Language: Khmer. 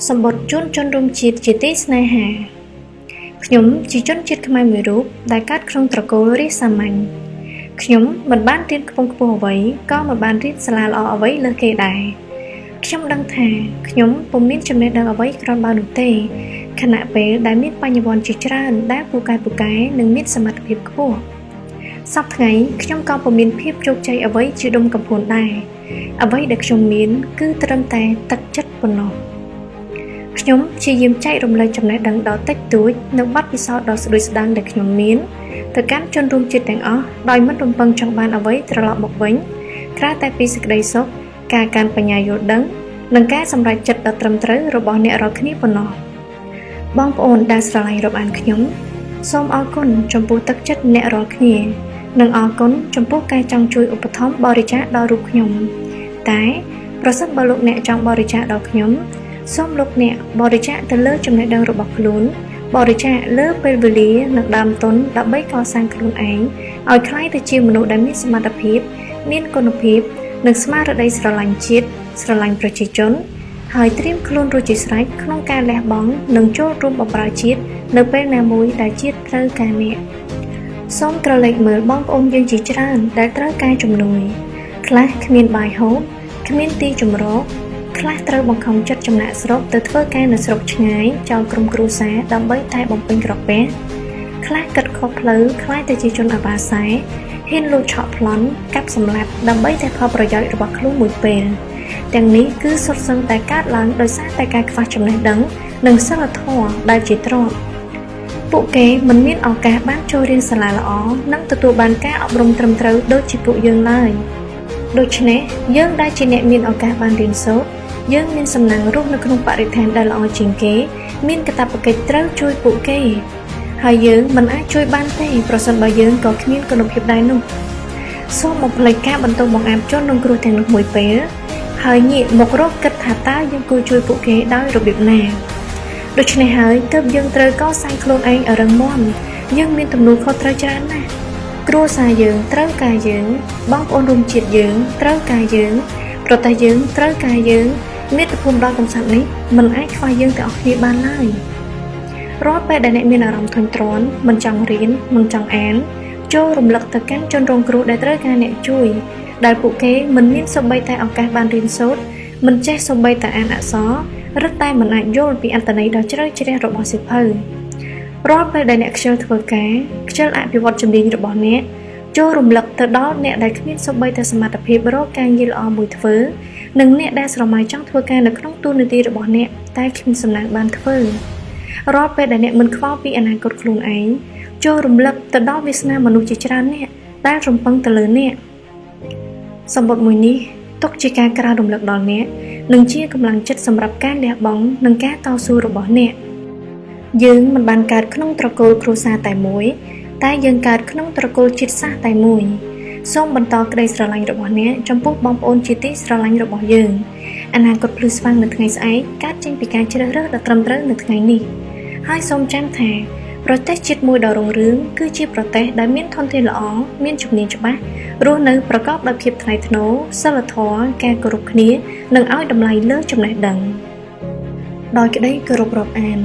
សម្បត្តិជូនជនរួមជាតិជាទីស្នេហាខ្ញុំជាជនជាតិខ្មែរមួយរូបដែលកើតក្នុងត្រកូលរាស្ត្រសាមញ្ញខ្ញុំមិនបានរៀនខ្ពង់ខ្ពស់អ្វីក៏មិនបានរៀនសាលាល្អអ្វីលើសគេដែរខ្ញុំដឹងថាខ្ញុំពុំមានចំណេះដឹងអ្វីគ្រាន់បើនោះទេខណៈពេលដែលមានបញ្ញវន្តជាច្រើនដែលពូកែនិងមានសមត្ថភាពខ្ពស់សប្តាហ៍ថ្ងៃខ្ញុំក៏ពុំមានភាពជោគជ័យអ្វីជាដុំកំភួនដែរអ្វីដែលខ្ញុំមានគឺត្រឹមតែទឹកចិត្តប៉ុណ្ណោះខ្ញុំព្យាយាមចែករំលែកចំណេះដឹងដ៏តិចតួចនិងបទពិសោធន៍ដ៏ស្ដួយស្ដាងដែលខ្ញុំមានទៅកាន់ជនរួមជាតិទាំងអស់ដោយមិនរំពឹងចង់បានអ្វីត្រឡប់មកវិញក្រៅតែពីសេចក្តីសុខការកាន់បញ្ញាយល់ដឹងនិងការសម្រេចចិត្តដ៏ត្រឹមត្រូវរបស់អ្នករាល់គ្នាប៉ុណ្ណោះបងប្អូនដែលស្រឡាញ់រាប់អានខ្ញុំសូមអរគុណចំពោះទឹកចិត្តអ្នករាល់គ្នានិងអរគុណចំពោះការចង់ជួយឧបត្ថម្ភបរិច្ចាគដល់រូបខ្ញុំតែប្រសិនបើលោកអ្នកចង់បរិច្ចាគដល់ខ្ញុំសូមលោកអ្នកបរិច្ចាគទៅលើចំណេះដឹងរបស់ខ្លួនបរិច្ចាគលើពេលវេលានិងដើមទុនដើម្បីកសាងខ្លួនឯងឲ្យក្លាយទៅជាមនុស្សដែលមានសមត្ថភាពមានគុណភាពនិងស្មារតីស្រឡាញ់ជាតិស្រឡាញ់ប្រជាជនហើយត្រៀមខ្លួនរួចជាស្រេចក្នុងការលះបង់និងចូលរួមបម្រើជាតិនៅពេលណាមួយដែលជាតិត្រូវការអ្នកសូមក្រឡេកមើលបងប្អូនយើងជាច្រើនដែលត្រូវការជំនួយខ្លះគ្មានបាយហូបគ្មានទីជម្រកខ្លះត្រូវបង្ខំចិត្តចំណាក់ស្រុកទៅធ្វើការនៅស្រុកឆ្ងាយចោលក្រុមគ្រួសារដើម្បីតែបំពេញក្រពះខ្លះកាត់ខុសផ្លូវខ្លាយទៅជាជនអាបាសែហ៊ានលួចឆក់ប្លន់កាប់សម្លាប់ដើម្បីតែផលប្រយោជន៍របស់ខ្លួនមួយពេលទាំងនេះគឺសុទ្ធសឹងតែកើតឡើងដោយសារតែការខ្វះចំណេះដឹងនិងសីលធម៌ដែលជាទ្រព្យពួកគេមិនមានឱកាសបានចូលរៀនសាលាល្អនិងទទួលបានការអប់រំត្រឹមត្រូវដូចជាពួកយើងឡើយដូច្នេះយើងដែលជាអ្នកមានឱកាសបានរៀនសូត្រយើងមានសំណាងរស់នៅក្នុងបរិស្ថានដែលល្អជាងគេមានកាតព្វកិច្ចត្រូវជួយពួកគេហើយយើងមិនអាចជួយបានទេប្រសិនបើយើងក៏គ្មានគុណភាពដែរនោះសូមបំភ្លេចការបន្តបង្អាប់ជនក្នុងគ្រោះទាំងនោះមួយពេលហើយងាកមករកគិតថាតើយើងគួរជួយពួកគេដោយរបៀបណាដូច្នេះហើយទើបយើងត្រូវកសាងខ្លួនឯងឲ្យរឹងមាំយើងមានទំនួលខុសត្រូវច្រើនណាស់គ្រួសារយើងត្រូវការយើងបងប្អូនរួមជាតិយើងត្រូវការយើងប្រទេសយើងត្រូវការយើងមាតុភូមិដ៏កំសត់នេះមិនអាចខ្វះយើងទាំងអស់គ្នាបានឡើយរាល់ពេលដែលអ្នកមានអារម្មណ៍ធុញទ្រាន់មិនចង់រៀនមិនចង់អានចូលរំលឹកទៅកាន់ជនរងគ្រោះដែលត្រូវការអ្នកជួយដែលពួកគេមិនមានសូម្បីតែឱកាសបានរៀនសូត្រមិនចេះសូម្បីតែអានអក្សរឬតែមិនអាចយល់ពីអត្ថន័យដ៏ជ្រៅជ្រះរបស់សៀវភៅរាល់ពេលដែលអ្នកខ្ជិលធ្វើការខ្ជិលអភិវឌ្ឍជំនាញរបស់អ្នកចូលរំលឹកទៅដល់អ្នកដែលគ្មានសូម្បីតែសមត្ថភាពរកការងារល្អមួយធ្វើនិងអ្នកដែលស្រមៃចង់ធ្វើការនៅក្នុងទូនាទីរបស់អ្នកតែគ្មានសំណាងបានធ្វើរាល់ពេលដែលអ្នកមិនខ្វល់ពីអនាគតខ្លួនឯងចូលរំលឹកទៅដល់វាសនាមនុស្សជាច្រើនអ្នកដែលរំពឹងទៅលើអ្នកសម្បត្តិមួយនេះទុកជាការក្រើនរំលឹកដល់អ្នកនិងជាកម្លាំងចិត្តសម្រាប់ការលះបង់និងការតស៊ូរបស់អ្នកយើងមិនបានកើតក្នុងត្រកូលគ្រួសារតែមួយតែយើងកើតក្នុងត្រកូលជាតិសាសន៍តែមួយសូមបន្តក្តីស្រឡាញ់របស់អ្នកចំពោះបងប្អូនជាទីស្រឡាញ់របស់យើងអនាគតភ្លឺស្វាងនៅថ្ងៃស្អែកកើតចេញពីការជ្រើសរើសដ៏ត្រឹមត្រូវនៅថ្ងៃនេះហើយសូមចាំថាប្រទេសជាតិមួយដ៏រុងរឿងគឺជាប្រទេសដែលមានធនធានល្អមានជំនាញច្បាស់រស់នៅប្រកបដោយភាពថ្លៃថ្នូរសីលធម៌ការគោរពគ្នានិងឲ្យតម្លៃលើចំណេះដឹងដោយក្តីគោរពរាប់អាន